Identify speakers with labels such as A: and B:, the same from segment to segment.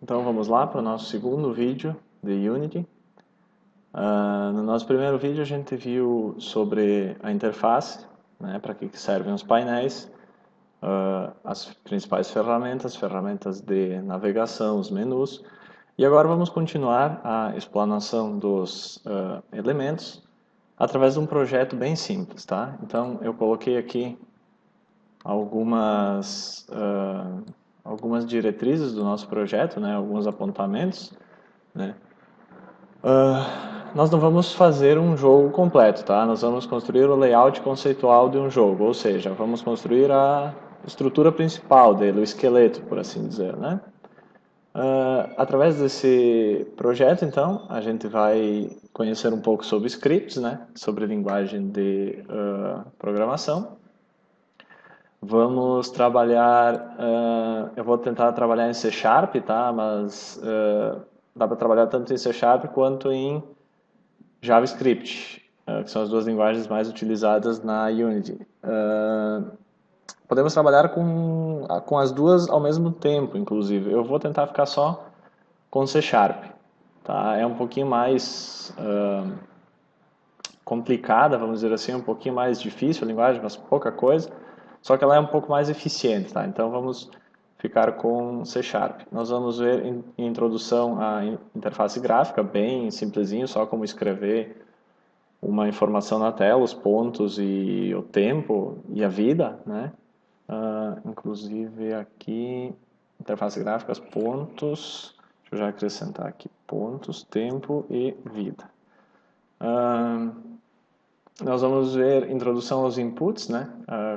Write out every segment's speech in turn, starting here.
A: Então vamos lá para o nosso segundo vídeo de Unity. No nosso primeiro vídeo a gente viu sobre a interface, né, para que servem os painéis, as principais ferramentas de navegação, os menus. E agora vamos continuar a explanação dos elementos através de um projeto bem simples, tá? Então eu coloquei aqui algumas diretrizes do nosso projeto, né, alguns apontamentos, né. Nós não vamos fazer um jogo completo, tá? Nós vamos construir o layout conceitual de um jogo, ou seja, vamos construir a estrutura principal dele, o esqueleto, por assim dizer, né? Através desse projeto, então, a gente vai conhecer um pouco sobre scripts, né? Sobre linguagem de programação. Vamos trabalhar, eu vou tentar trabalhar em C Sharp, tá? Mas dá para trabalhar tanto em C Sharp quanto em JavaScript, que são as duas linguagens mais utilizadas na Unity. Podemos trabalhar com as duas ao mesmo tempo, inclusive. Eu vou tentar ficar só com C Sharp. Tá? É um pouquinho mais complicada, vamos dizer assim, um pouquinho mais difícil a linguagem, mas pouca coisa. Só que ela é um pouco mais eficiente. Tá? Então vamos ficar com C Sharp. Nós vamos ver em introdução à interface gráfica, bem simplesinho, só como escrever uma informação na tela, os pontos e o tempo e a vida, né? Inclusive aqui, interface gráficas, pontos, deixa eu já acrescentar aqui, pontos, tempo e vida. Nós vamos ver introdução aos inputs, né?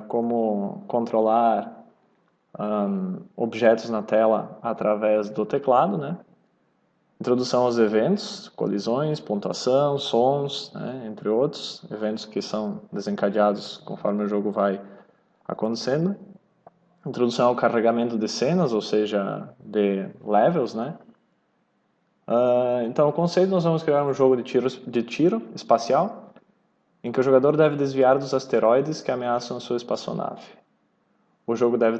A: Como controlar objetos na tela através do teclado, né? Introdução aos eventos, colisões, pontuação, sons, né, entre outros, eventos que são desencadeados conforme o jogo vai acontecendo. Introdução ao carregamento de cenas, ou seja, de levels, né? Então, o conceito, nós vamos criar um jogo de tiro espacial, em que o jogador deve desviar dos asteroides que ameaçam a sua espaçonave. O jogador deve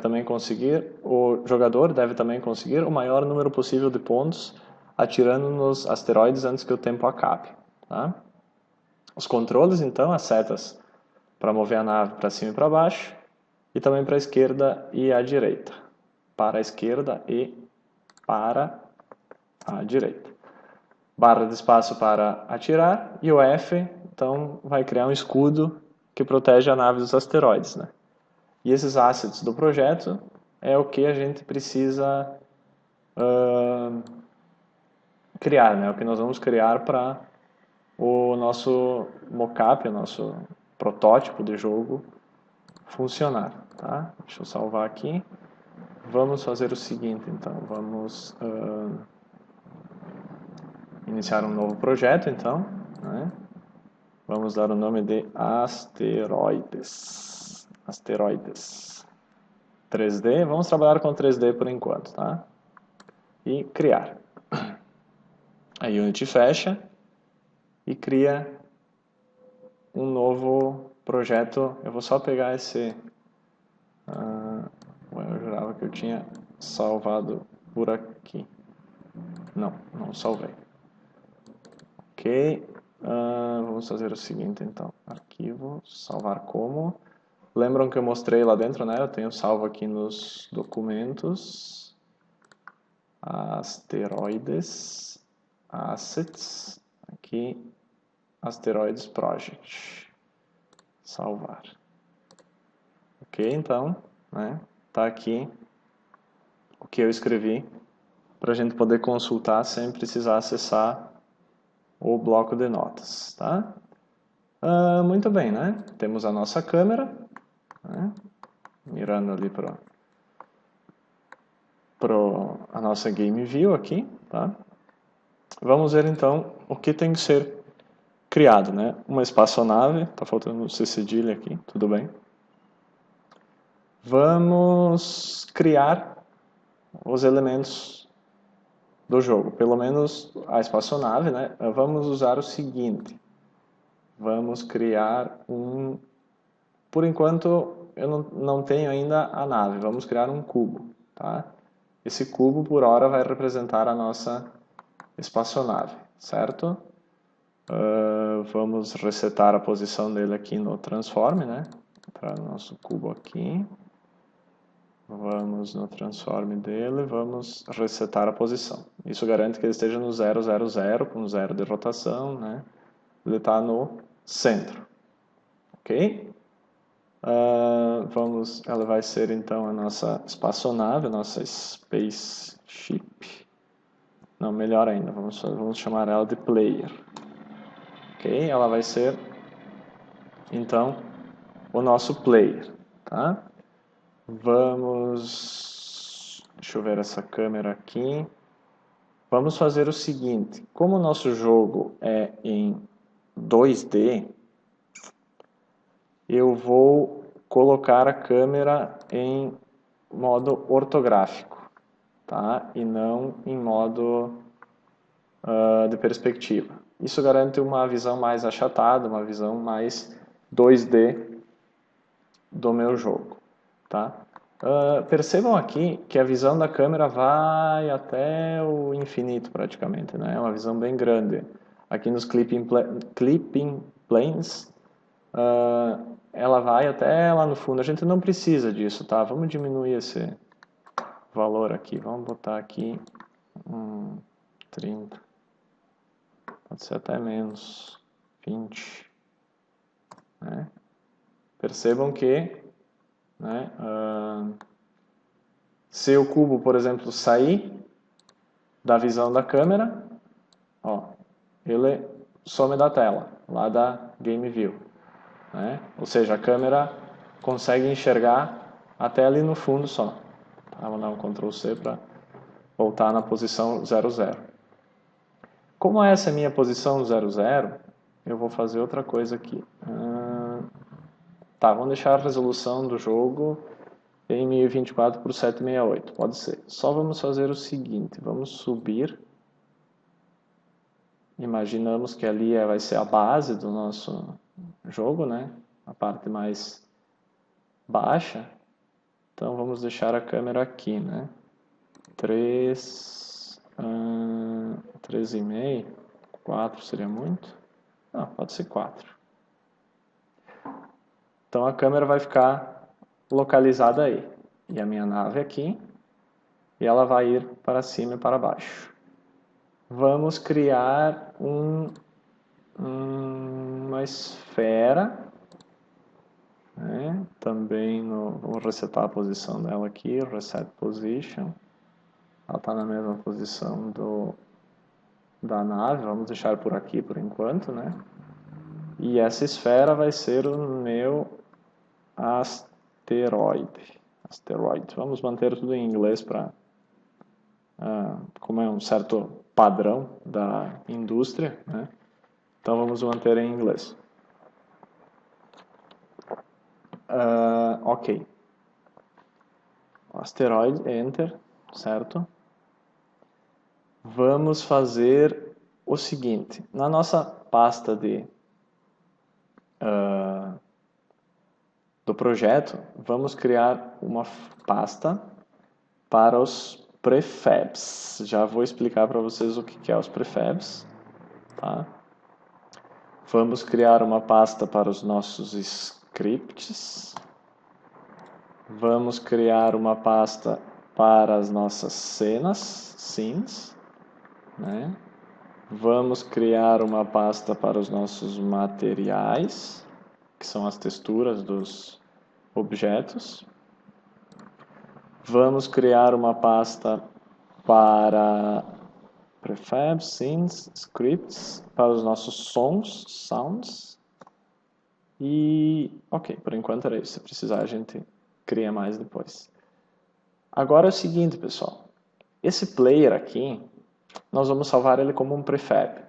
A: também conseguir o maior número possível de pontos atirando nos asteroides antes que o tempo acabe. Tá? Os controles, então, as setas para mover a nave para cima e para baixo, e também para a esquerda e à direita. Para a esquerda e para a direita. Barra de espaço para atirar, e o F, então, vai criar um escudo que protege a nave dos asteroides, né? E esses assets do projeto é o que a gente precisa criar, né? O que nós vamos criar para o nosso mockup, o nosso protótipo de jogo funcionar, tá? Deixa eu salvar aqui. Vamos fazer o seguinte, então. Vamos iniciar um novo projeto, então, né? Vamos dar o nome de asteroides. Asteroides. 3D. Vamos trabalhar com 3D por enquanto, tá? E criar. A Unity fecha e cria um novo projeto. Eu vou só pegar esse... eu jurava que eu tinha salvado por aqui. Não, não salvei. Ok. Vamos fazer o seguinte, então. Arquivo, salvar como. Lembram que eu mostrei lá dentro, né? Eu tenho salvo aqui nos documentos. Asteroides. Assets. Aqui. Asteroides Project. Salvar. Ok, então, né? Tá aqui o que eu escrevi para a gente poder consultar sem precisar acessar o bloco de notas, tá? Muito bem, né? Temos a nossa câmera, né? Mirando ali para a nossa game view aqui, tá? Vamos ver então o que tem que ser criado, né? Uma espaçonave, tá faltando C cedilha aqui, tudo bem. Vamos criar os elementos do jogo, pelo menos a espaçonave, né? Vamos usar o seguinte, vamos criar um... Por enquanto eu não tenho ainda a nave, vamos criar um cubo, tá? Esse cubo por hora vai representar a nossa espaçonave, certo? Vamos resetar a posição dele aqui no transform, né? Para o nosso cubo aqui. Vamos no transform dele, vamos resetar a posição. Isso garante que ele esteja no 0, 0, 0, com 0 de rotação, né? Ele está no centro, ok? Ela vai ser então a nossa espaçonave, a nossa spaceship. Não, melhor ainda, vamos chamar ela de player. Ok? Ela vai ser então o nosso player, tá? Deixa eu ver essa câmera aqui. Vamos fazer o seguinte, como o nosso jogo é em 2D, eu vou colocar a câmera em modo ortográfico, tá? E não em modo de perspectiva. Isso garante uma visão mais achatada, uma visão mais 2D do meu jogo, tá? Percebam aqui que a visão da câmera vai até o infinito praticamente, né? É uma visão bem grande. Aqui nos clipping planes, ela vai até lá no fundo. A gente não precisa disso, tá? Vamos diminuir esse valor aqui. Vamos botar aqui 30. Pode ser até menos 20. Né? Percebam que, né, se o cubo, por exemplo, sair da visão da câmera, ó, ele some da tela, lá da Game View. Né? Ou seja, a câmera consegue enxergar até ali no fundo só. Tá? Vou dar um Ctrl C para voltar na posição 00. Como essa é a minha posição 00, eu vou fazer outra coisa aqui. Tá, vamos deixar a resolução do jogo em 1024 por 768, pode ser. Só vamos fazer o seguinte, vamos subir. Imaginamos que ali vai ser a base do nosso jogo, né? A parte mais baixa. Então vamos deixar a câmera aqui, né? 3,5, 4 seria muito? Não, pode ser 4. Então a câmera vai ficar localizada aí. E a minha nave aqui. E ela vai ir para cima e para baixo. Vamos criar uma esfera. Né? Também vamos resetar a posição dela aqui. Reset Position. Ela está na mesma posição da nave. Vamos deixar por aqui por enquanto, né? E essa esfera vai ser o meu asteroide. Vamos manter tudo em inglês para como é um certo padrão da indústria, né? Então vamos manter em inglês. Ok. Asteroide, Enter, certo? Vamos fazer o seguinte. Na nossa pasta do projeto, vamos criar uma pasta para os prefabs. Já vou explicar para vocês o que é os prefabs. Tá? Vamos criar uma pasta para os nossos scripts. Vamos criar uma pasta para as nossas scenes. Né? Vamos criar uma pasta para os nossos materiais, que são as texturas dos objetos. Vamos criar uma pasta para prefab, scenes, scripts, para os nossos sounds. E, ok, por enquanto era isso. Se precisar, a gente cria mais depois. Agora é o seguinte, pessoal. Esse player aqui, nós vamos salvar ele como um prefab.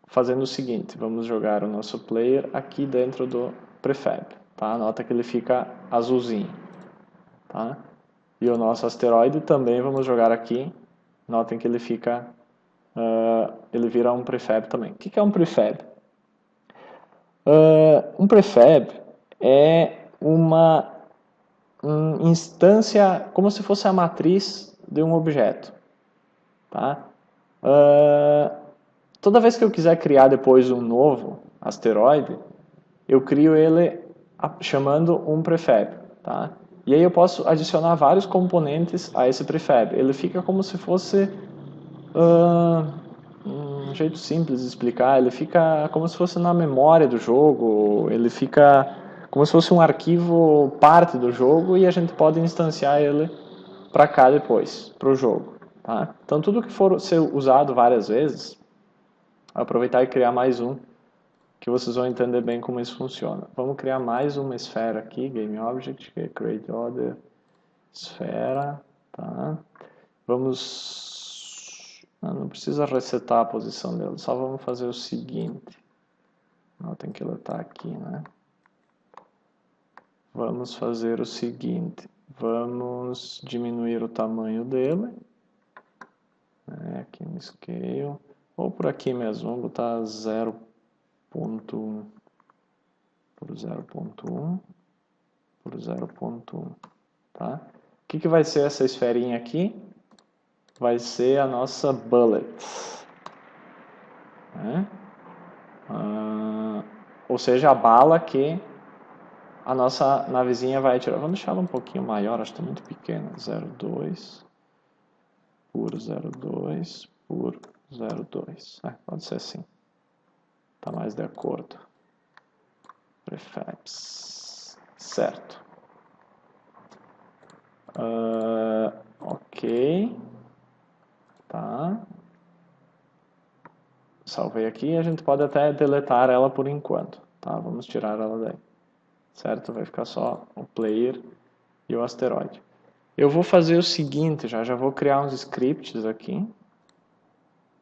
A: Fazendo o seguinte, vamos jogar o nosso player aqui dentro do prefab. Tá? Nota que ele fica azulzinho. Tá? E o nosso asteroide também vamos jogar aqui. Notem que ele fica... ele vira um prefab também. O que é um prefab? Um prefab é uma instância, como se fosse a matriz de um objeto. Tá? Toda vez que eu quiser criar depois um novo asteroide, eu crio ele chamando um prefab. Tá? E aí eu posso adicionar vários componentes a esse prefab. Ele fica como se fosse... um jeito simples de explicar, ele fica como se fosse na memória do jogo, ele fica como se fosse um arquivo parte do jogo e a gente pode instanciar ele para cá depois, para o jogo. Tá? Então tudo que for ser usado várias vezes, aproveitar e criar mais um, que vocês vão entender bem como isso funciona. Vamos criar mais uma esfera aqui, GameObject, que é Create Other Esfera. Tá? Vamos... não precisa resetar a posição dele, só vamos fazer o seguinte. Notem que ele está aqui, né? Vamos fazer o seguinte. Vamos diminuir o tamanho dele. Aqui no Scale. Ou por aqui mesmo, vamos botar 0.1 por 0.1 por 0.1. Tá? O que vai ser essa esferinha aqui? Vai ser a nossa bullet. Ou seja, a bala que a nossa navezinha vai atirar. Vamos deixar ela um pouquinho maior, acho que está muito pequena. 0.2 por 0.2 por 0.2. Pode ser assim. Está mais de acordo. Prefabs. Certo. Ok. Tá. Salvei aqui. A gente pode até deletar ela por enquanto. Tá? Vamos tirar ela daí. Certo? Vai ficar só o player e o asteroide. Eu vou fazer o seguinte, já vou criar uns scripts aqui.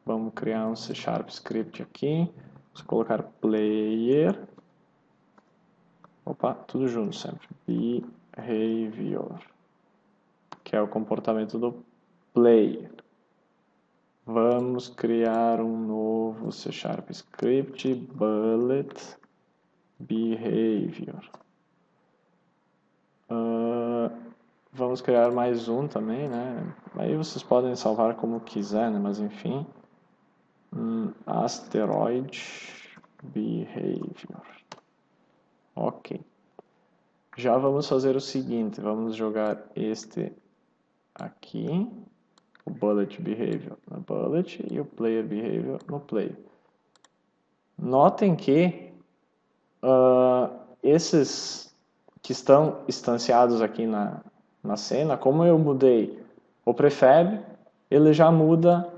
A: Vamos criar um C# script aqui. Vamos colocar player. Opa, tudo junto sempre. Behavior, que é o comportamento do player. Vamos criar um novo C# script, bullet behavior. Vamos criar mais um também, né? Aí vocês podem salvar como quiser, né? Mas enfim. Asteroid behavior. Ok. Já vamos fazer o seguinte. Vamos jogar este aqui. O bullet behavior no bullet e o player behavior no player. Notem que esses que estão instanciados aqui na cena, como eu mudei o prefab, ele já muda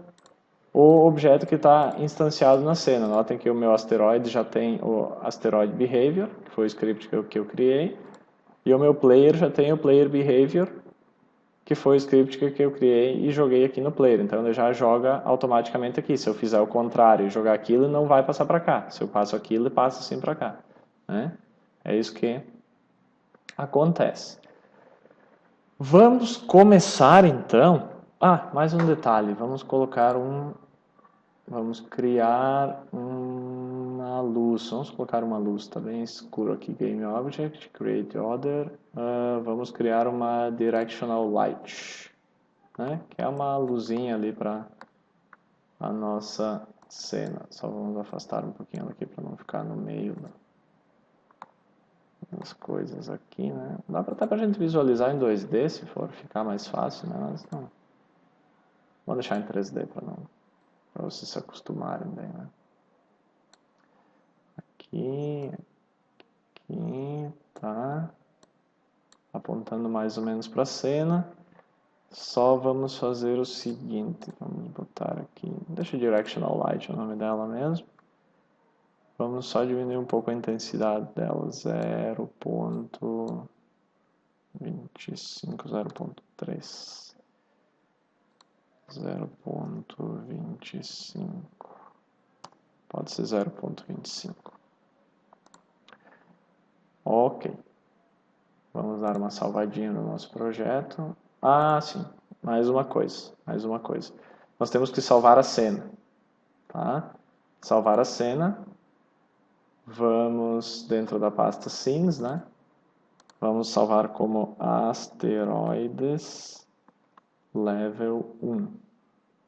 A: o objeto que está instanciado na cena. Notem que o meu asteroide já tem o asteroid behavior, que foi o script que eu criei, e o meu player já tem o player behavior, que foi o script que eu criei e joguei aqui no player. Então ele já joga automaticamente aqui. Se eu fizer o contrário e jogar aquilo, ele não vai passar para cá. Se eu passo aquilo, ele passa sim para cá. Né? É isso que acontece. Vamos começar então. Mais um detalhe. Vamos criar uma luz. Vamos colocar uma luz, tá bem escuro aqui. GameObject, Create Other. Vamos criar uma Directional Light, né? Que é uma luzinha ali para a nossa cena. Só vamos afastar um pouquinho aqui para não ficar no meio das coisas aqui, né? Dá até para a gente visualizar em 2D se for ficar mais fácil, né? Mas não. Vou deixar em 3D para vocês se acostumarem bem, né? Aqui, tá? Apontando mais ou menos para a cena. Só vamos fazer o seguinte, vamos botar aqui, deixa Directional Light o nome dela mesmo. Vamos só diminuir um pouco a intensidade dela, 0.25, 0.3, 0.25, pode ser 0.25. Ok, vamos dar uma salvadinha no nosso projeto. Sim, mais uma coisa. Nós temos que salvar a cena, tá? Salvar a cena. Vamos dentro da pasta scenes, né? Vamos salvar como asteroides level 1.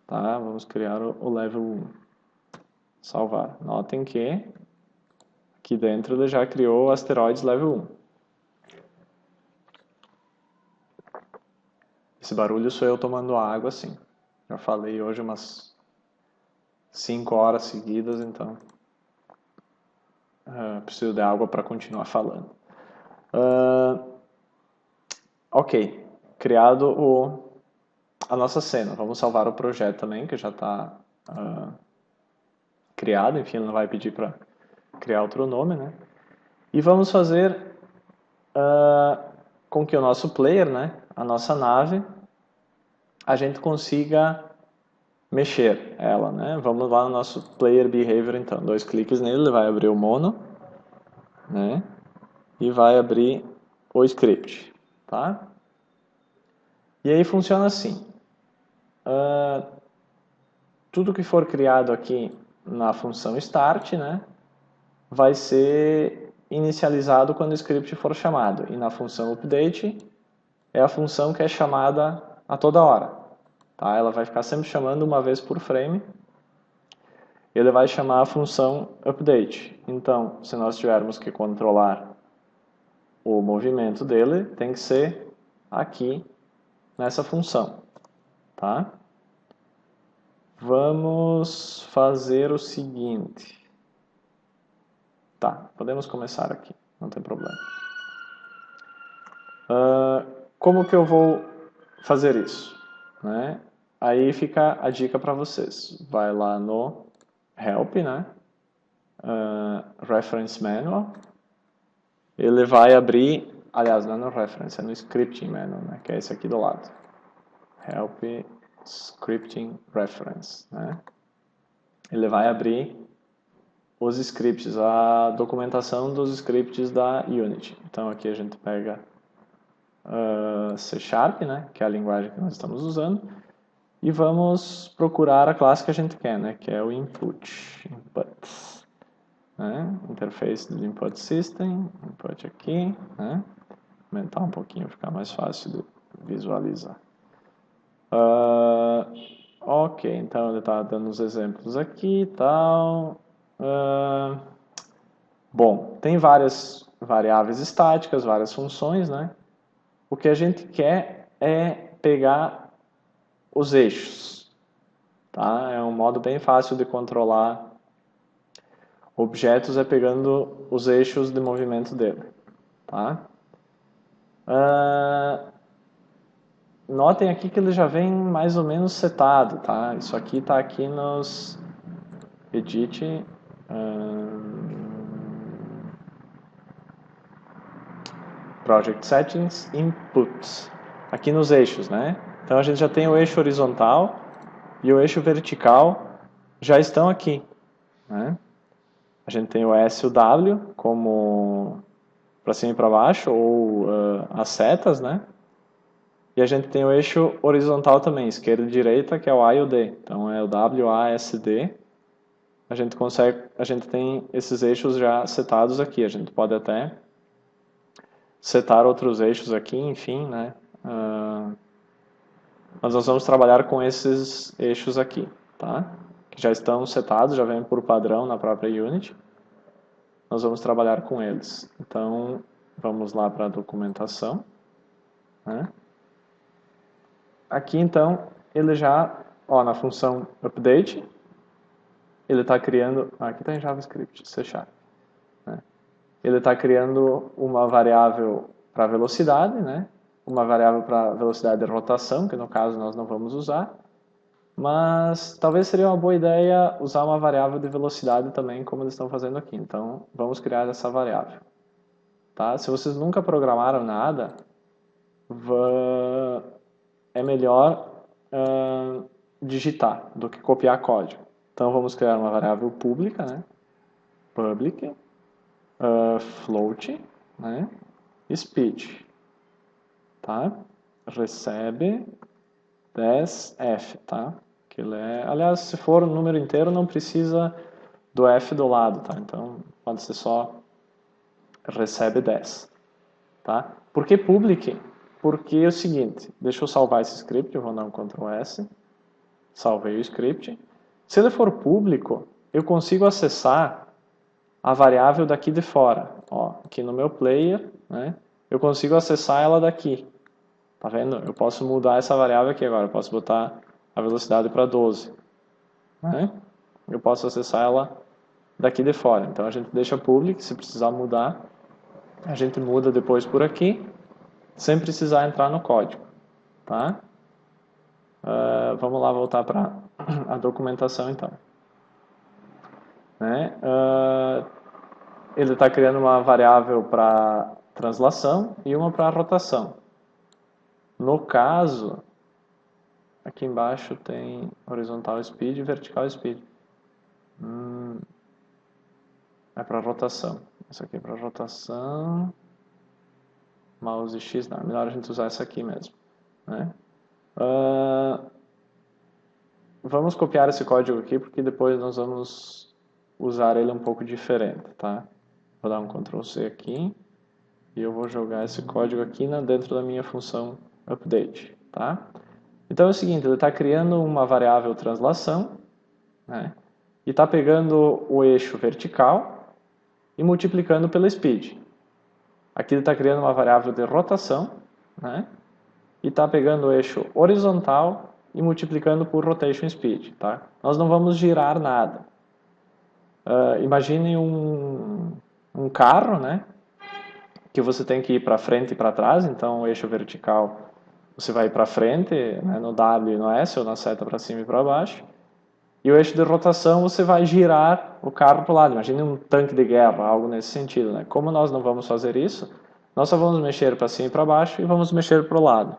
A: Tá? Vamos criar o level 1. Salvar. Notem que aqui dentro ele já criou o asteroides level 1. Esse barulho sou eu tomando água, assim. Já falei hoje umas 5 horas seguidas, então preciso de água para continuar falando. Ok, criado a nossa cena. Vamos salvar o projeto também, que já está criado. Enfim, ele não vai pedir para criar outro nome, né? E vamos fazer com que o nosso player, né, a nossa nave, a gente consiga mexer ela, né? Vamos lá no nosso player behavior, então. 2 cliques nele, ele vai abrir o mono, né? E vai abrir o script, tá? E aí funciona assim. Tudo que for criado aqui na função start, né, vai ser inicializado quando o script for chamado. E na função update é a função que é chamada a toda hora. Tá? Ela vai ficar sempre chamando uma vez por frame. Ele vai chamar a função update. Então, se nós tivermos que controlar o movimento dele, tem que ser aqui nessa função. Tá? Vamos fazer o seguinte. Tá, podemos começar aqui, não tem problema. Como que eu vou fazer isso? Né? Aí fica a dica para vocês. Vai lá no Help, né? Reference Manual. Ele vai abrir, aliás, não é no Reference, é no Scripting Manual, né? Que é esse aqui do lado. Help Scripting Reference, né? Ele vai abrir os scripts, a documentação dos scripts da Unity. Então aqui a gente pega C Sharp, né, que é a linguagem que nós estamos usando, e vamos procurar a classe que a gente quer, né, que é o input. Né? Interface do input system, input aqui, né? Aumentar um pouquinho, ficar mais fácil de visualizar. Ok, então ele está dando os exemplos aqui e tal. Bom, tem várias variáveis estáticas, várias funções, né? O que a gente quer é pegar os eixos, tá? É um modo bem fácil de controlar objetos, é pegando os eixos de movimento dele, tá? Notem aqui que ele já vem mais ou menos setado, tá? Isso aqui está aqui nos edit project settings inputs, aqui nos eixos, né? Então a gente já tem o eixo horizontal e o eixo vertical já estão aqui, né? A gente tem o S e o W como para cima e para baixo, ou as setas, né? E a gente tem o eixo horizontal também, esquerda e direita, que é o A e o D. Então é o W, A, S, D. A gente tem esses eixos já setados aqui. A gente pode até setar outros eixos aqui, enfim, né? Mas nós vamos trabalhar com esses eixos aqui, tá? Que já estão setados, já vem por padrão na própria Unity. Nós vamos trabalhar com eles. Então, vamos lá para a documentação, né? Aqui, então, ele já, ó, na função update, ele está criando, aqui está em JavaScript, C Sharp, né? Ele está criando uma variável para velocidade, né? Uma variável para velocidade de rotação, que no caso nós não vamos usar, mas talvez seria uma boa ideia usar uma variável de velocidade também, como eles estão fazendo aqui. Então, vamos criar essa variável. Tá? Se vocês nunca programaram nada, é melhor digitar do que copiar código. Então vamos criar uma variável pública, né? Public, float, né? Speed, tá? Recebe 10f, tá? Que ele é, aliás, se for um número inteiro não precisa do f do lado, tá? Então pode ser só recebe 10, tá? Por que public? porque é o seguinte, deixa eu salvar esse script, eu vou dar um Ctrl S, salvei o script. Se ele for público, eu consigo acessar a variável daqui de fora. Ó, aqui no meu player, né, eu consigo acessar ela daqui. Tá vendo? Eu posso mudar essa variável aqui agora, eu posso botar a velocidade para 12. Né? Eu posso acessar ela daqui de fora. Então a gente deixa público, se precisar mudar, a gente muda depois por aqui, sem precisar entrar no código. Tá? Vamos lá voltar para a documentação então. Né? Ele está criando uma variável para translação e uma para rotação. No caso, aqui embaixo tem horizontal speed e vertical speed. É para rotação. Isso aqui é para rotação. Mouse X, não, é melhor a gente usar essa aqui mesmo. Né? Vamos copiar esse código aqui, porque depois nós vamos usar ele um pouco diferente. Tá? Vou dar um Ctrl C aqui. E eu vou jogar esse código aqui dentro da minha função update. Tá? Então é o seguinte, ele está criando uma variável translação, né? E está pegando o eixo vertical e multiplicando pela speed. Aqui ele está criando uma variável de rotação, né? E está pegando o eixo horizontal e multiplicando por rotation speed. Tá? Nós não vamos girar nada. Imagine um carro, né? Que você tem que ir para frente e para trás, então o eixo vertical você vai para frente, né, no W e no S, ou na seta para cima e para baixo, e o eixo de rotação você vai girar o carro para o lado. Imagine um tanque de guerra, algo nesse sentido. Né? Como nós não vamos fazer isso, nós só vamos mexer para cima e para baixo e vamos mexer para o lado.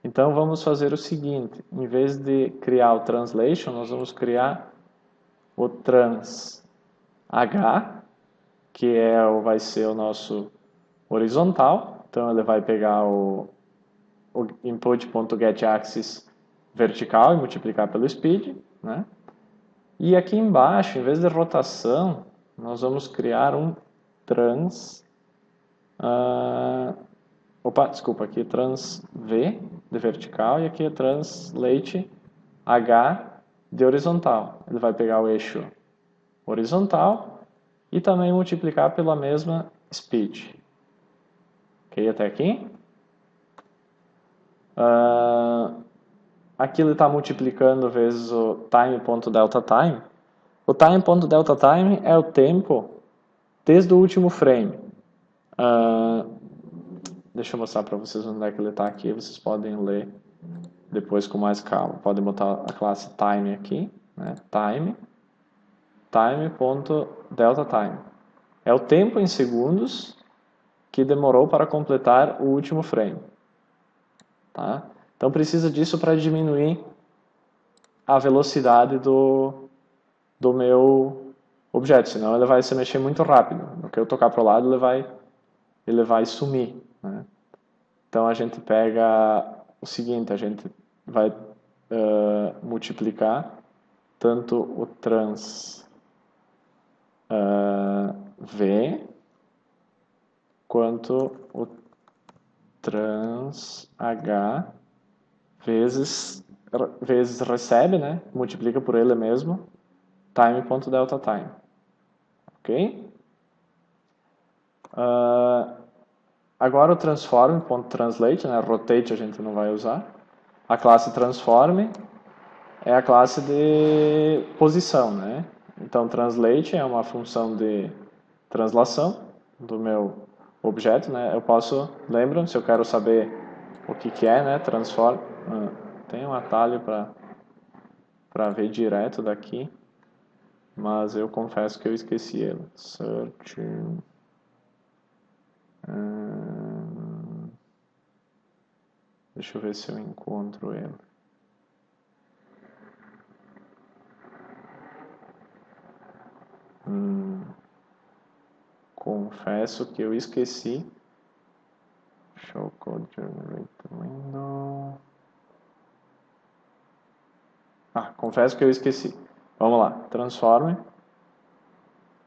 A: Então vamos fazer o seguinte, em vez de criar o translation, nós vamos criar o trans H, que vai ser o nosso horizontal. Então ele vai pegar o input.getAxis vertical e multiplicar pelo speed. Né? E aqui embaixo, em vez de rotação, nós vamos criar um trans... aqui é trans V de vertical e aqui é translate H de horizontal. Ele vai pegar o eixo horizontal e também multiplicar pela mesma speed. Ok, até aqui? Aqui ele está multiplicando vezes o time.deltaTime. O time.deltaTime é o tempo desde o último frame. Deixa eu mostrar para vocês onde é que ele está aqui. Vocês podem ler depois com mais calma. Podem botar a classe time aqui. Né? Time.deltaTime. É o tempo em segundos que demorou para completar o último frame. Tá? Então precisa disso para diminuir a velocidade do meu objeto, senão ele vai se mexer muito rápido. No que eu tocar para o lado, ele vai sumir. Né? Então a gente pega o seguinte, a gente vai multiplicar tanto o trans V quanto o trans H vezes recebe, né? Multiplica por ele mesmo, time.deltaTime. Ok? Agora o transform.translate, né? Rotate a gente não vai usar. A classe transform é a classe de posição, né? Então translate é uma função de translação do meu objeto, né? Eu posso, lembram, se eu quero saber o que é, né? Transform. Tem um atalho para ver direto daqui, mas eu confesso que eu esqueci ele. Search. Deixa eu ver se eu encontro ele. Confesso que eu esqueci. Show Code Generator Window. Confesso que eu esqueci. Vamos lá, transforme.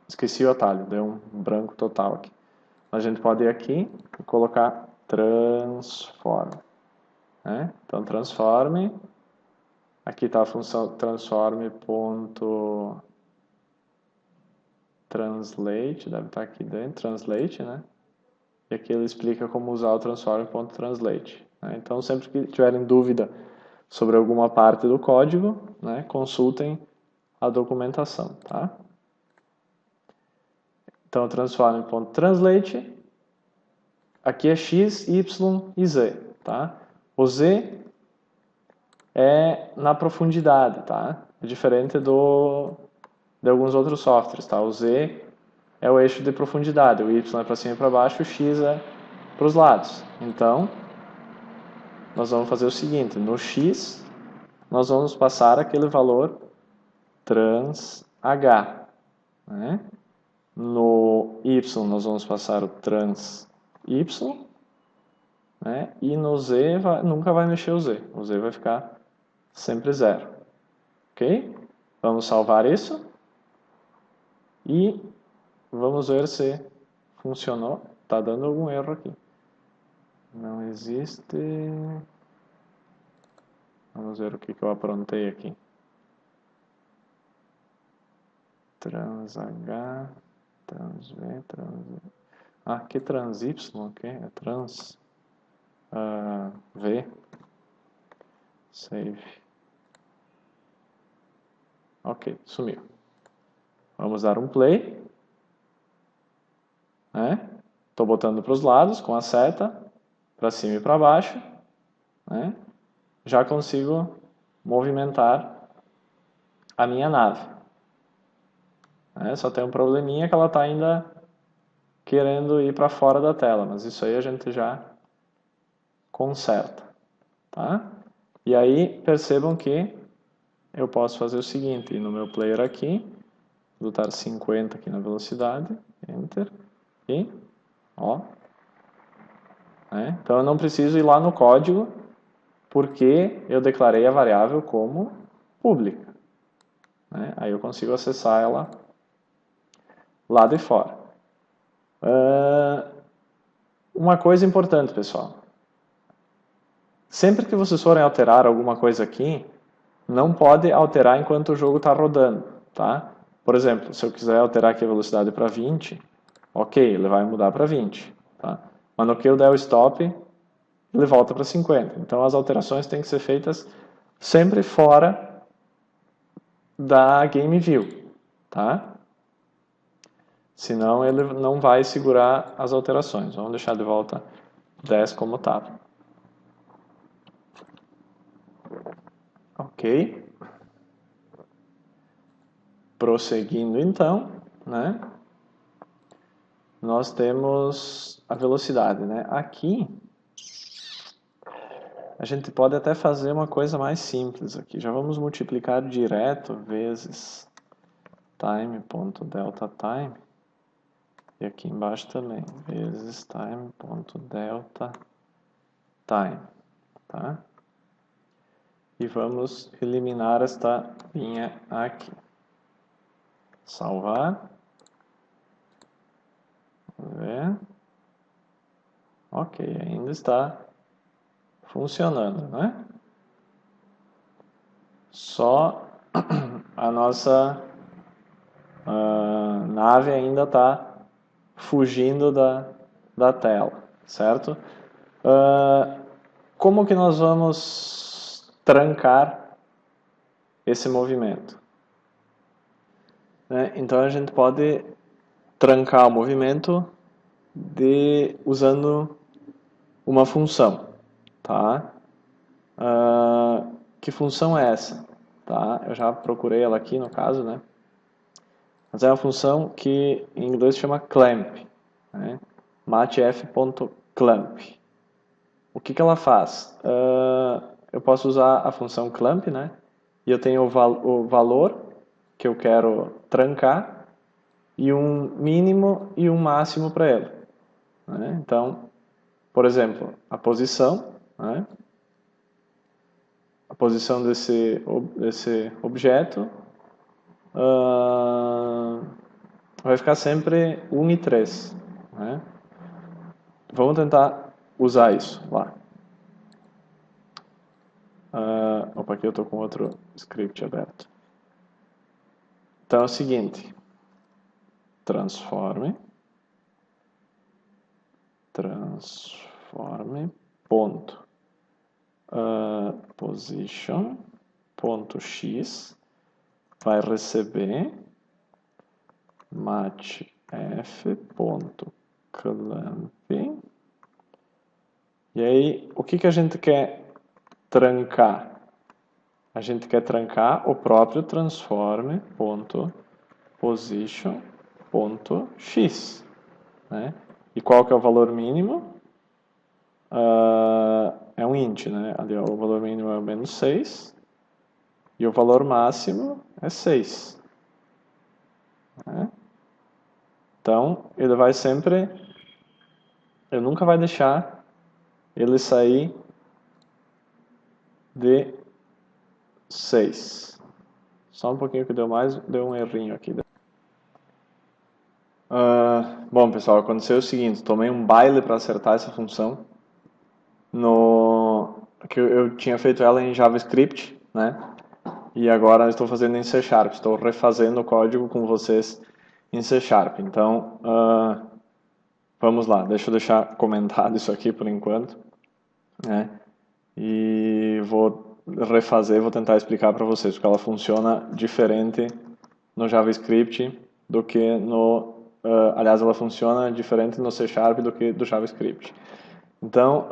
A: Esqueci o atalho, deu um branco total aqui. A gente pode ir aqui e colocar transform. Né? Então, transforme. Aqui está a função transform.translate, deve estar aqui dentro, translate, né? E aqui ele explica como usar o transform.translate. Né? Então, sempre que tiverem dúvida sobre alguma parte do código, né, consultem a documentação, tá? Então, transform.translate, aqui é x, y e z, tá? O z é na profundidade, tá? É diferente de alguns outros softwares, tá? O z é o eixo de profundidade, o y é para cima e para baixo, o x é para os lados. Então, nós vamos fazer o seguinte, no x, nós vamos passar aquele valor trans h, né? No y, nós vamos passar o trans y, né? E no z, nunca vai mexer o z vai ficar sempre zero. Ok? Vamos salvar isso e vamos ver se funcionou. Está dando algum erro aqui. Não existe. Vamos ver o que eu aprontei aqui. Trans H, trans V, trans V. Ah, que trans Y, ok? É trans V. Save. Ok, sumiu. Vamos dar um play. Né? Estou botando para os lados com a seta, para cima e para baixo. Né? Já consigo movimentar a minha nave. Né? Só tem um probleminha que ela está ainda querendo ir para fora da tela, mas isso aí a gente já conserta. Tá? E aí percebam que eu posso fazer o seguinte, ir no meu player aqui, botar 50 aqui na velocidade, Enter, e ó. Né? Então eu não preciso ir lá no código, porque eu declarei a variável como pública. Né? Aí eu consigo acessar ela lá de fora. Uma coisa importante, pessoal. Sempre que vocês forem alterar alguma coisa aqui, não pode alterar enquanto o jogo está rodando. Tá? Por exemplo, se eu quiser alterar aqui a velocidade para 20, ok, ele vai mudar para 20. Tá? Mas no que eu der o stop, ele volta para 50. Então as alterações têm que ser feitas sempre fora da Game View. Tá? Senão ele não vai segurar as alterações. Vamos deixar de volta 10 como estava. Ok. Prosseguindo então, né? Nós temos a velocidade, né? Aqui a gente pode até fazer uma coisa mais simples aqui. Já vamos multiplicar direto vezes time.delta_time. E aqui embaixo também, vezes time.delta_time. Tá? E vamos eliminar esta linha aqui. Salvar. Vamos ver. Ok, ainda está funcionando, né? Só a nossa nave ainda está fugindo da tela, certo? Como que nós vamos trancar esse movimento? Né? Então a gente pode trancar o movimento usando uma função, tá? Que função é essa? Tá? Eu já procurei ela aqui no caso, né? Mas é uma função que em inglês chama clamp, né? matf.clamp. O que ela faz? Eu posso usar a função clamp, né? E eu tenho o valor que eu quero trancar e um mínimo e um máximo para ele. Né? Então, por exemplo, a posição, né? A posição desse objeto vai ficar sempre 1 e 3. Né? Vamos tentar usar isso lá. Opa, aqui eu estou com outro script aberto. Então é o seguinte, transforme, ponto, position, ponto x, vai receber matf, ponto clamp, e aí o que a gente quer trancar? A gente quer trancar o próprio transform.position.x, né? E qual que é o valor mínimo? É um int, né? Ali, ó, o valor mínimo é o menos 6 e o valor máximo é 6. Né? Então, ele vai sempre... Ele nunca vai deixar ele sair de 6. Só um pouquinho que deu um errinho aqui. Bom, pessoal, aconteceu o seguinte, tomei um baile para acertar essa função. Que eu tinha feito ela em JavaScript, né? E agora estou fazendo em C Sharp. Estou refazendo o código com vocês em C Sharp. Então, vamos lá. Deixa eu deixar comentado isso aqui por enquanto, né? E vou refazer, vou tentar explicar para vocês, porque ela funciona diferente no JavaScript do que no... aliás, ela funciona diferente no C Sharp do que do JavaScript. Então,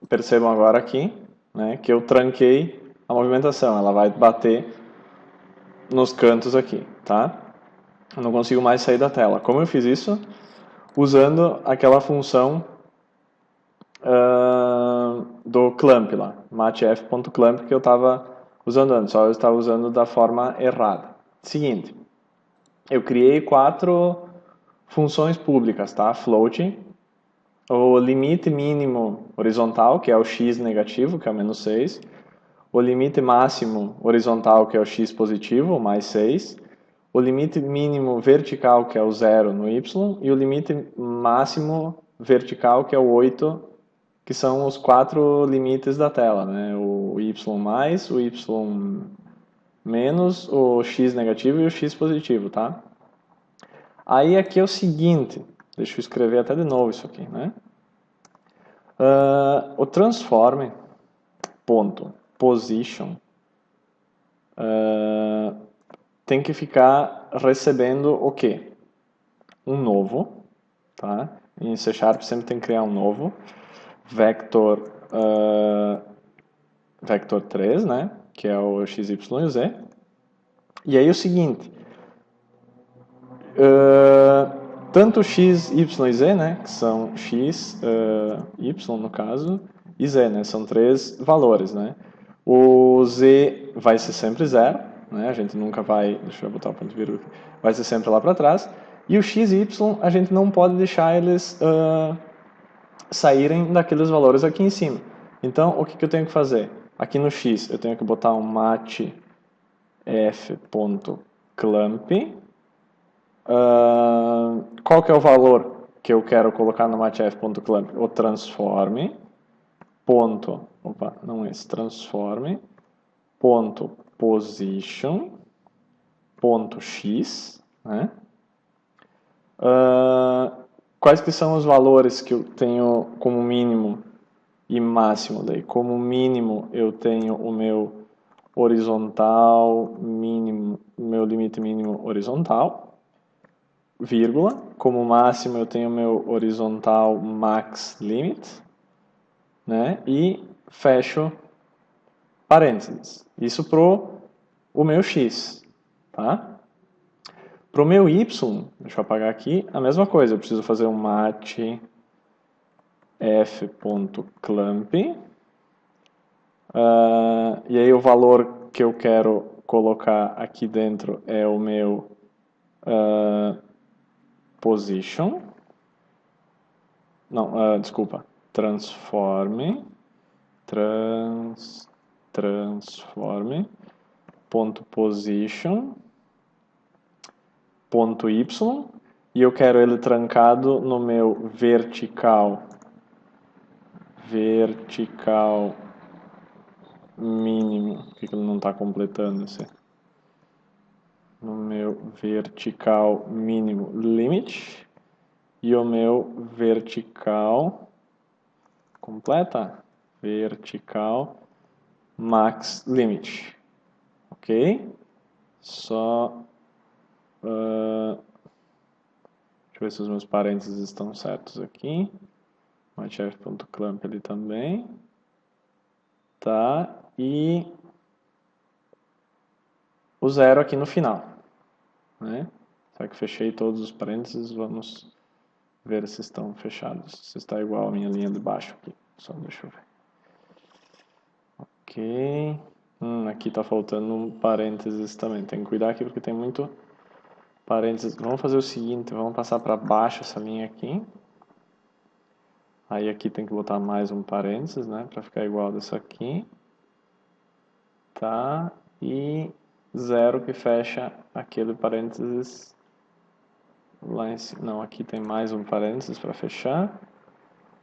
A: percebam agora aqui, né, que eu tranquei a movimentação. Ela vai bater nos cantos aqui, tá? Eu não consigo mais sair da tela. Como eu fiz isso? Usando aquela função do clamp lá, matf.clamp, que eu estava usando antes, só eu estava usando da forma errada. Seguinte, eu criei 4 funções públicas, tá? Float, o limite mínimo horizontal, que é o x negativo, que é o menos 6, o limite máximo horizontal, que é o x positivo, o mais 6, o limite mínimo vertical, que é o 0 no y, e o limite máximo vertical, que é o 8, que são os 4 limites da tela, né? O y mais, o y menos, o x negativo e o x positivo, tá? Aí aqui é o seguinte, deixa eu escrever até de novo isso aqui, né? O transform.position tem que ficar recebendo o quê? Um novo, tá? Em C Sharp sempre tem que criar um novo, vector 3, né? Que é o x, y e z. E aí o seguinte, tanto x, y e z, né? Que são x, y no caso, e z, né? São 3 valores, né? O z vai ser sempre 0, né? A gente nunca vai... Deixa eu botar o ponto vírgula aqui. Vai ser sempre lá para trás. E o x e y, a gente não pode deixar eles saírem daqueles valores aqui em cima. Então, o que eu tenho que fazer? Aqui no x, eu tenho que botar um matf.clamp. Qual que é o valor que eu quero colocar no matf.clamp? O transform. Ponto, opa, não esse, transform. Ponto position. Ponto x, né? Quais que são os valores que eu tenho como mínimo e máximo? Daí, como mínimo, eu tenho o meu horizontal mínimo, meu limite mínimo horizontal, vírgula. Como máximo, eu tenho o meu horizontal max limit, né? E fecho parênteses. Isso pro o meu x, tá? Para o meu y, deixa eu apagar aqui, a mesma coisa, eu preciso fazer um matf.clamp, e aí o valor que eu quero colocar aqui dentro é o meu position, não, desculpa, transform, ponto position, ponto y, e eu quero ele trancado no meu vertical vertical mínimo. Por que ele não está completando esse? No meu vertical mínimo limit e o meu vertical completa vertical max limit, ok? Só deixa eu ver se os meus parênteses estão certos aqui. Matchf.clamp ali também, tá? E o zero aqui no final, né? Será que fechei todos os parênteses? Vamos ver se estão fechados. Se está igual a minha linha de baixo aqui. Só deixa eu ver. Ok. Aqui está faltando um parênteses também. Tem que cuidar aqui porque tem muito parênteses. Vamos fazer o seguinte, vamos passar para baixo essa linha aqui. Aí aqui tem que botar mais um parênteses, né? Para ficar igual dessa aqui. Tá? E zero que fecha aquele parênteses lá em cima. Não, aqui tem mais um parênteses para fechar.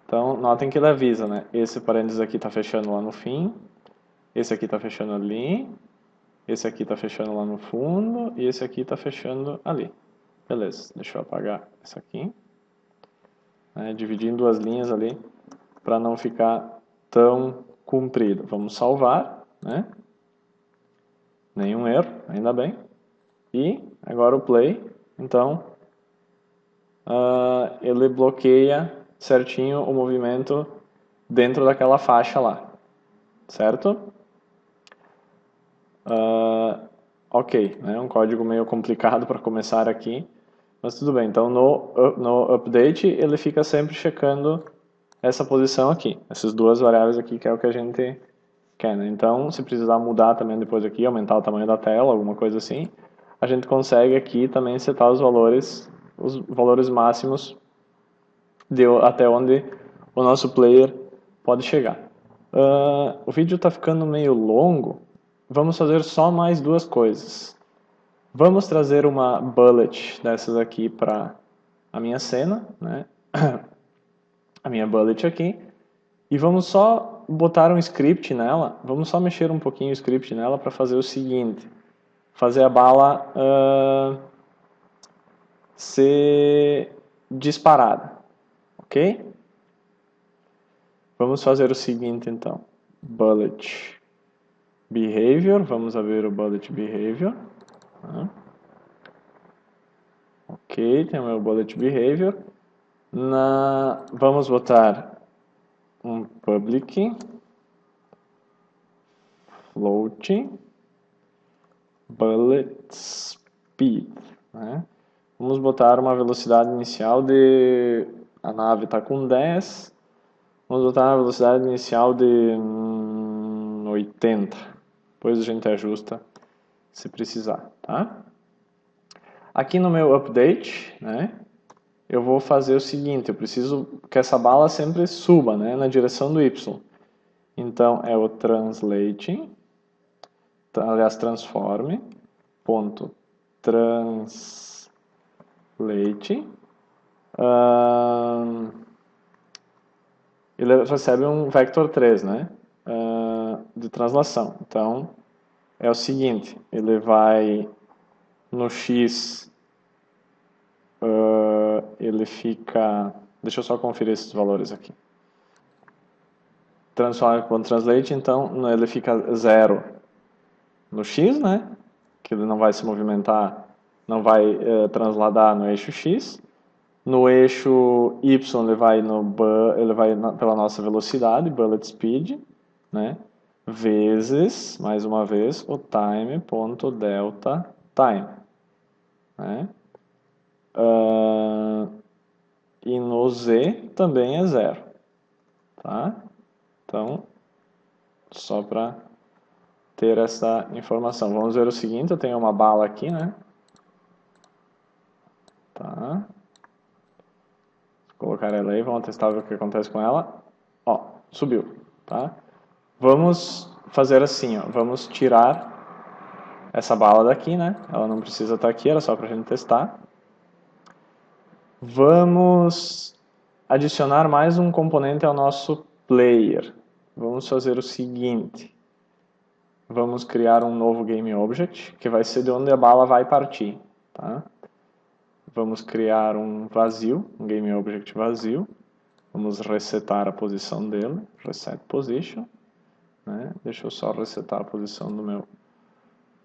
A: Então, notem que ele avisa, né? Esse parênteses aqui está fechando lá no fim. Esse aqui está fechando ali. Esse aqui está fechando lá no fundo. E esse aqui está fechando ali. Beleza, deixa eu apagar essa aqui. Dividir em duas linhas ali para não ficar tão comprido. Vamos salvar, né? Nenhum erro, ainda bem. E agora o play. Então, ele bloqueia certinho o movimento dentro daquela faixa lá, certo? Ok, né? Um código meio complicado para começar aqui, mas tudo bem. Então no update ele fica sempre checando essa posição aqui, essas duas variáveis aqui que é o que a gente quer, né? Então se precisar mudar também depois aqui, aumentar o tamanho da tela, alguma coisa assim, a gente consegue aqui também setar os valores máximos até onde o nosso player pode chegar. O vídeo está ficando meio longo, vamos fazer só mais duas coisas. Vamos trazer uma bullet dessas aqui para a minha cena, né? A minha bullet aqui, e vamos só botar um script nela, vamos só mexer um pouquinho o script nela para fazer o seguinte, fazer a bala ser disparada, ok? Vamos fazer o seguinte então, bullet behavior, vamos abrir o bullet behavior, tá? Ok, tem o meu bullet behavior, vamos botar um public float bullet speed, né? Vamos botar uma velocidade inicial de... a nave está com 10, vamos botar uma velocidade inicial de 80, depois a gente ajusta se precisar, tá? Aqui no meu update, né, eu vou fazer o seguinte, eu preciso que essa bala sempre suba, né, na direção do Y. Então é o translate, aliás, transforme, ponto translate, ele recebe um vector 3, né, de translação. Então é o seguinte, ele vai no X, ele fica, deixa eu só conferir esses valores aqui. Transform.translate, então ele fica 0 no X, né? Que ele não vai se movimentar, não vai transladar no eixo X. No eixo Y ele vai pela nossa velocidade, bullet speed, né? Vezes, mais uma vez, o time.delta time, né? E no Z também é 0, tá? Então, só para ter essa informação. Vamos ver o seguinte, eu tenho uma bala aqui, né? Tá. Vou colocar ela aí, vamos testar o que acontece com ela. Ó, subiu, tá? Vamos fazer assim, ó, vamos tirar essa bala daqui, né? Ela não precisa estar aqui, era só pra gente testar. Vamos adicionar mais um componente ao nosso player, vamos fazer o seguinte. Vamos criar um novo GameObject, que vai ser de onde a bala vai partir. Tá? Vamos criar um vazio, um GameObject vazio. Vamos resetar a posição dele, reset position. Né? Deixa eu só resetar a posição do meu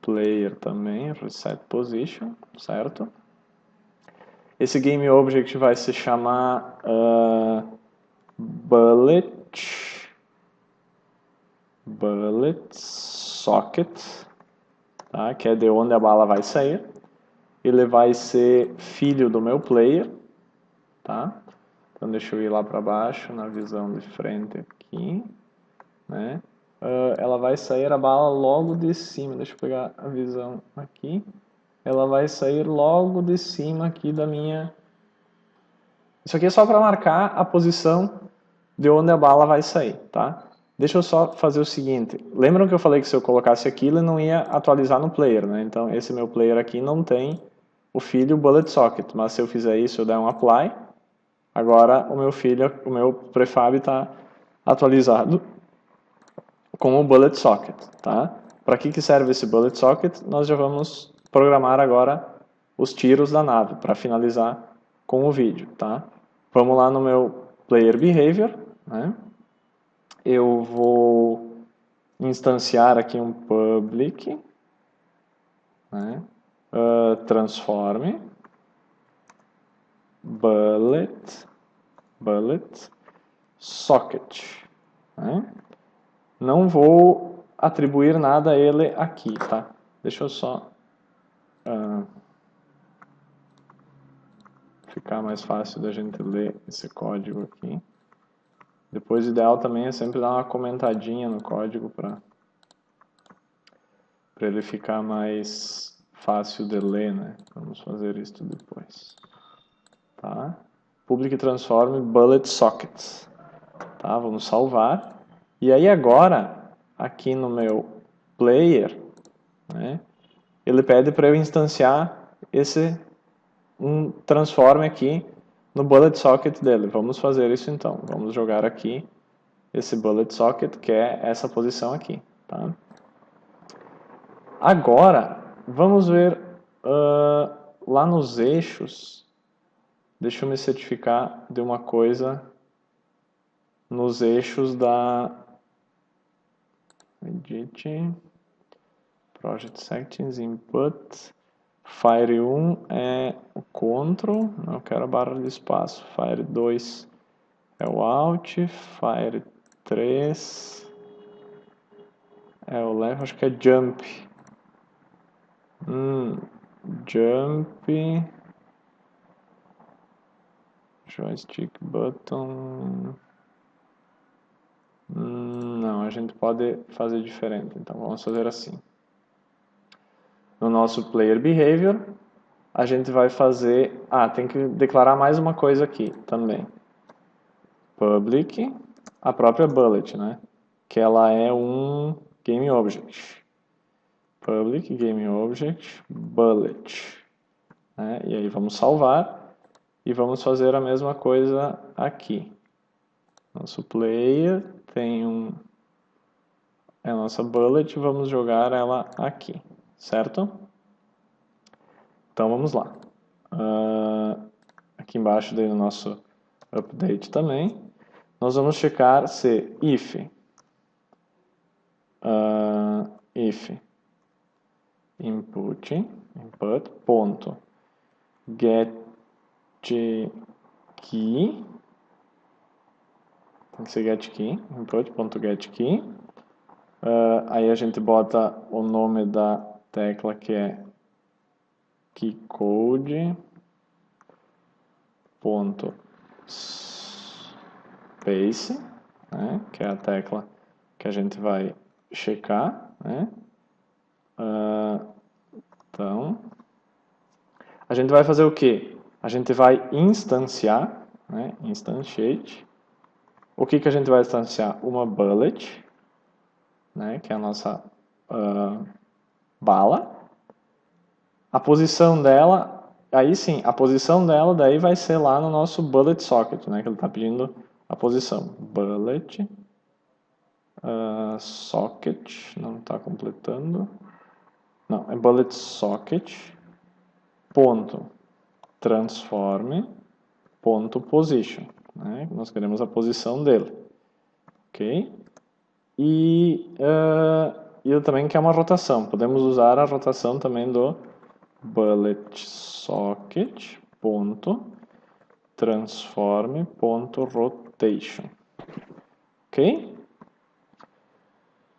A: player também, reset position, certo? Esse GameObject vai se chamar bullet socket, tá? Que é de onde a bala vai sair. Ele vai ser filho do meu player, tá? Então deixa eu ir lá para baixo na visão de frente aqui, né? Ela vai sair a bala logo de cima. Deixa eu pegar a visão aqui. Ela vai sair logo de cima aqui da minha. Isso aqui é só para marcar a posição de onde a bala vai sair, tá? Deixa eu só fazer o seguinte. Lembram que eu falei que se eu colocasse aqui ele não ia atualizar no player, né? Então esse meu player aqui não tem o filho bullet socket, mas se eu fizer isso, eu der um apply, agora o meu prefab está atualizado com o bullet socket, tá? Para que serve esse bullet socket? Nós já vamos programar agora os tiros da nave para finalizar com o vídeo, tá? Vamos lá no meu player behavior, né? Eu vou instanciar aqui um public, né? Transform bullet socket, né? Não vou atribuir nada a ele aqui, tá? Deixa eu só ficar mais fácil da gente ler esse código aqui. Depois o ideal também é sempre dar uma comentadinha no código para ele ficar mais fácil de ler, né? Vamos fazer isso depois. Tá? Public transform bullet sockets. Tá? Vamos salvar. E aí agora, aqui no meu player, né, ele pede para eu instanciar esse transform aqui no bullet socket dele. Vamos fazer isso então. Vamos jogar aqui esse bullet socket, que é essa posição aqui. Tá? Agora, vamos ver lá nos eixos. Deixa eu me certificar de uma coisa nos eixos da Edit, Project Settings, Input. Fire 1 é o Ctrl, não quero a barra de espaço. Fire 2 é o Alt. Fire 3 é o Left, acho que é Jump. Jump. Joystick button. Não, a gente pode fazer diferente. Então vamos fazer assim. No nosso player behavior, a gente vai fazer. Tem que declarar mais uma coisa aqui também. Public, a própria bullet, né? Que ela é um GameObject. Public GameObject bullet. Né? E aí vamos salvar e vamos fazer a mesma coisa aqui. Nosso player tem é a nossa bullet, vamos jogar ela aqui, certo? Então vamos lá. Aqui embaixo daí no nosso update também, nós vamos checar se if input ponto get key, tem que ser get key, input.getKey. Aí a gente bota o nome da tecla que é keycode ponto space, né, que é a tecla que a gente vai checar, né? Então a gente vai fazer o que? A gente vai instanciar, né, instantiate. O que a gente vai instanciar? Uma bullet, né, que é a nossa bala. A posição dela, aí sim, a posição dela daí vai ser lá no nosso bullet socket, né, que ele está pedindo a posição bullet socket, não está completando, não, é bullet socket ponto transform ponto position, né? Nós queremos a posição dele, ok? E eu também quero uma rotação, podemos usar a rotação também do bullet socket ponto transform ponto rotation, ok?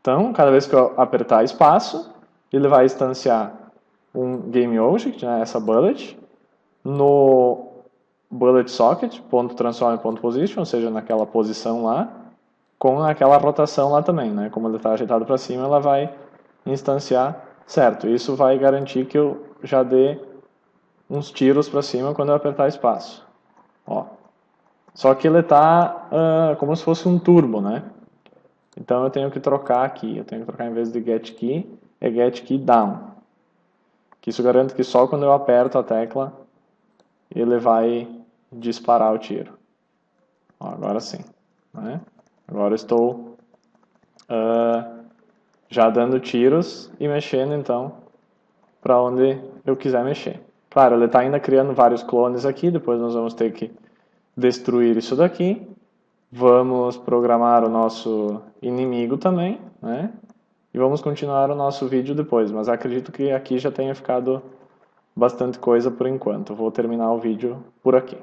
A: Então, cada vez que eu apertar espaço, ele vai instanciar um GameObject, né, essa bullet, no bullet socket, ponto transform, ponto position, ou seja, naquela posição lá, com aquela rotação lá também, né? Como ele está ajeitado para cima, ela vai instanciar certo. Isso vai garantir que eu já dê uns tiros para cima quando eu apertar espaço. Ó. Só que ele está como se fosse um turbo, né? Então eu tenho que trocar aqui, eu tenho que trocar em vez de get key, é get key down. Que isso garante que só quando eu aperto a tecla ele vai disparar o tiro. Ó, agora sim, né? Agora eu estou já dando tiros e mexendo então para onde eu quiser mexer. Claro, ele está ainda criando vários clones aqui, depois nós vamos ter que destruir isso daqui. Vamos programar o nosso inimigo também, né? E vamos continuar o nosso vídeo depois, mas acredito que aqui já tenha ficado bastante coisa por enquanto. Vou terminar o vídeo por aqui.